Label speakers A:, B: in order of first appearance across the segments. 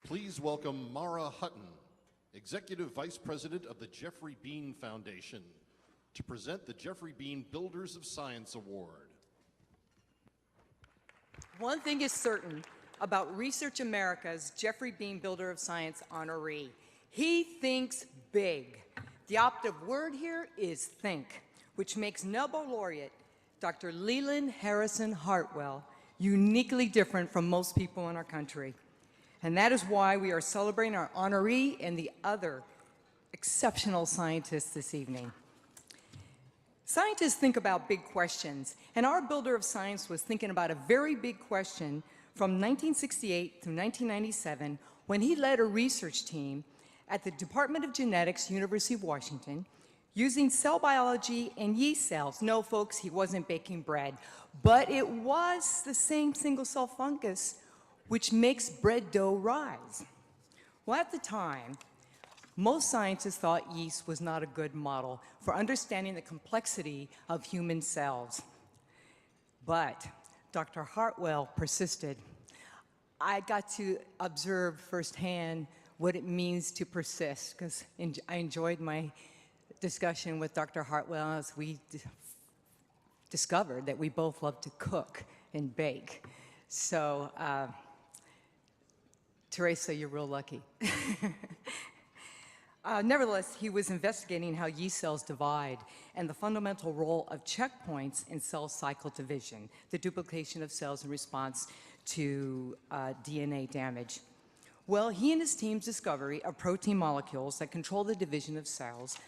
A: Please welcome Mara Hutton, Executive Vice President of the Geoffrey Beene Foundation, to present the Geoffrey Beene Builders of Science Award.
B: One thing is certain about Research America's Geoffrey Beene Builder of Science honoree. He thinks big. The operative word here is think, which makes Nobel laureate Dr. Leland Hartwell uniquely different from most people in our country. And that is why we are celebrating our honoree and the other exceptional scientists this evening. Scientists think about big questions, and our Builder of Science was thinking about a very big question from 1968 through 1997 when he led a research team at the Department of Genetics, University of Washington, using cell biology and yeast cells. No, folks, he wasn't baking bread, but it was the same single-cell fungus which makes bread dough rise. Well, at the time, most scientists thought yeast was not a good model for understanding the complexity of human cells. But Dr. Hartwell persisted. I got to observe firsthand what it means to persist, because I enjoyed my discussion with Dr. Hartwell as we discovered that we both love to cook and bake. So, Teresa, you're real lucky. Nevertheless, he was investigating how yeast cells divide and the fundamental role of checkpoints in cell cycle division, the duplication of cells in response to DNA damage. Well, he and his team's discovery of protein molecules that control the division of cells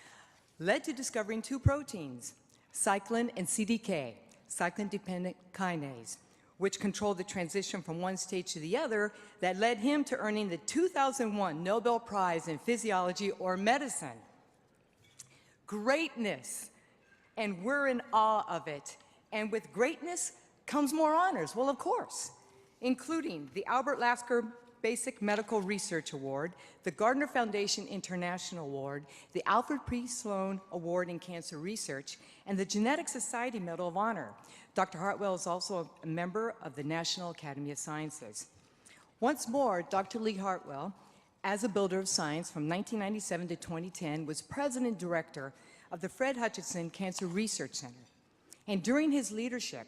B: led to discovering two proteins, cyclin and CDK, cyclin-dependent kinase, which controlled the transition from one stage to the other that led him to earning the 2001 Nobel Prize in Physiology or Medicine. Greatness, and we're in awe of it. And with greatness comes more honors, well, of course, including the Albert Lasker Basic Medical Research Award, the Gardner Foundation International Award, the Alfred P. Sloan Award in Cancer Research, and the Genetic Society Medal of Honor. Dr. Hartwell is also a member of the National Academy of Sciences. Once more, Dr. Lee Hartwell, as a Builder of Science from 1997 to 2010, was President Director of the Fred Hutchinson Cancer Research Center. And during his leadership,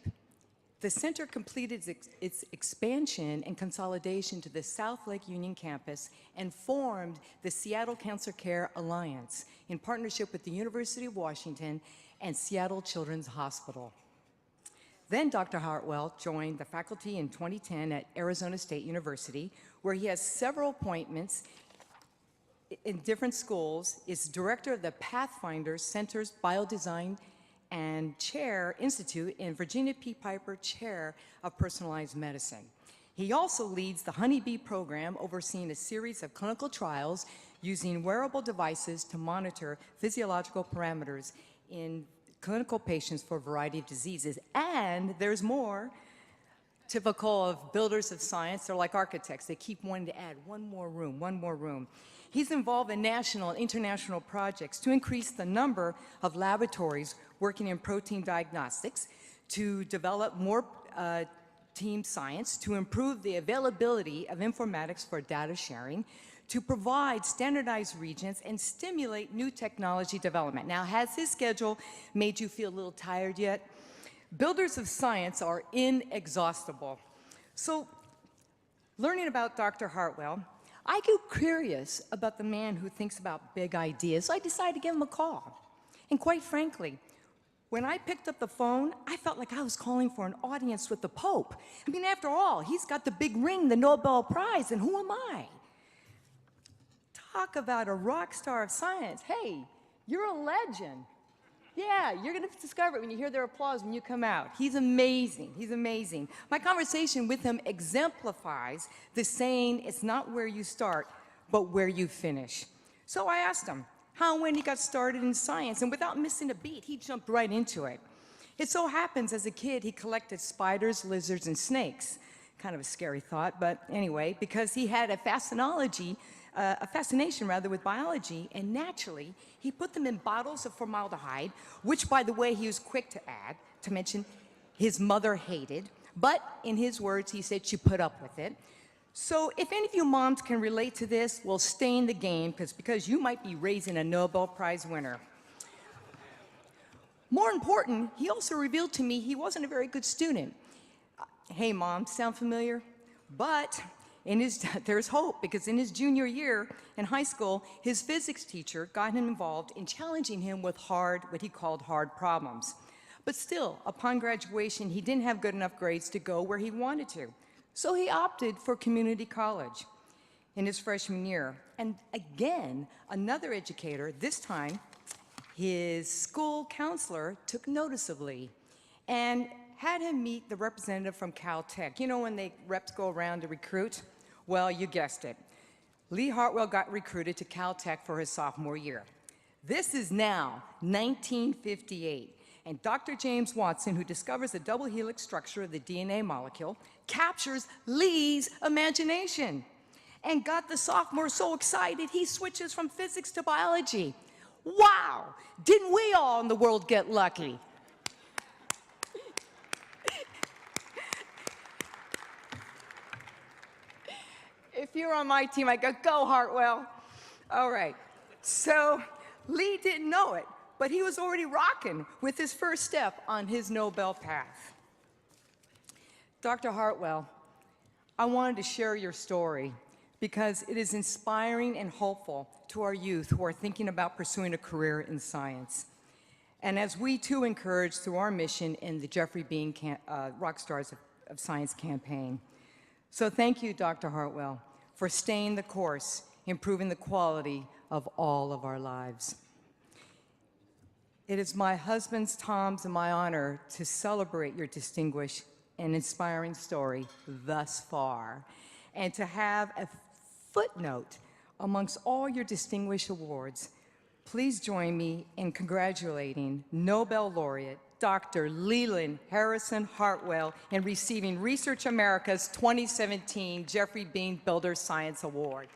B: the center completed its expansion and consolidation to the South Lake Union campus and formed the Seattle Cancer Care Alliance in partnership with the University of Washington and Seattle Children's Hospital. Then Dr. Hartwell joined the faculty in 2010 at Arizona State University, where he has several appointments in different schools, is director of the Pathfinder Center's Biodesign and Chair Institute in Virginia P. Piper Chair of Personalized Medicine. He also leads the Honeybee program, overseeing a series of clinical trials using wearable devices to monitor physiological parameters in clinical patients for a variety of diseases. And there's more. Typical of builders of science, they're like architects. They keep wanting to add one more room, one more room. He's involved in national and international projects to increase the number of laboratories working in protein diagnostics, to develop more team science, to improve the availability of informatics for data sharing, to provide standardized reagents and stimulate new technology development. Now, has his schedule made you feel a little tired yet? Builders of science are inexhaustible. So, learning about Dr. Hartwell, I grew curious about the man who thinks about big ideas, so I decided to give him a call. And quite frankly, when I picked up the phone, I felt like I was calling for an audience with the Pope. I mean, after all, he's got the big ring, the Nobel Prize, and who am I? Talk about a rock star of science. Hey, you're a legend. Yeah, you're going to discover it when you hear their applause when you come out. He's amazing. He's amazing. My conversation with him exemplifies the saying, it's not where you start, but where you finish. So I asked him how and when he got started in science, and without missing a beat, he jumped right into it. It so happens, as a kid, he collected spiders, lizards, and snakes. Kind of a scary thought, but anyway, because he had a fascination with biology, and naturally, he put them in bottles of formaldehyde, which, by the way, he was quick to add, to mention his mother hated, but in his words, he said she put up with it. So if any of you moms can relate to this, well, stay in the game because you might be raising a Nobel Prize winner. More important, he also revealed to me he wasn't a very good student. Hey, Mom, sound familiar? But there's hope, because in his junior year in high school, his physics teacher got him involved in challenging him with what he called hard problems. But still, upon graduation, he didn't have good enough grades to go where he wanted to. So he opted for community college in his freshman year. And again, another educator, this time his school counselor, took notice of Lee and had him meet the representative from Caltech. You know when the reps go around to recruit? Well, you guessed it. Lee Hartwell got recruited to Caltech for his sophomore year. This is now 1958, and Dr. James Watson, who discovers the double helix structure of the DNA molecule, captures Lee's imagination and got the sophomore so excited he switches from physics to biology. Wow! Didn't we all in the world get lucky? If you're on my team, I'd go Hartwell. All right. So Lee didn't know it, but he was already rocking with his first step on his Nobel path. Dr. Hartwell, I wanted to share your story because it is inspiring and hopeful to our youth who are thinking about pursuing a career in science. And as we too encourage through our mission in the Geoffrey Beene Rock Stars of Science campaign. So thank you, Dr. Hartwell, for staying the course, improving the quality of all of our lives. It is my husband's, Tom's, and my honor to celebrate your distinguished and inspiring story thus far, and to have a footnote amongst all your distinguished awards. Please join me in congratulating Nobel laureate Dr. Leland Harrison Hartwell in receiving Research America's 2017 Geoffrey Beene Builder Science Award.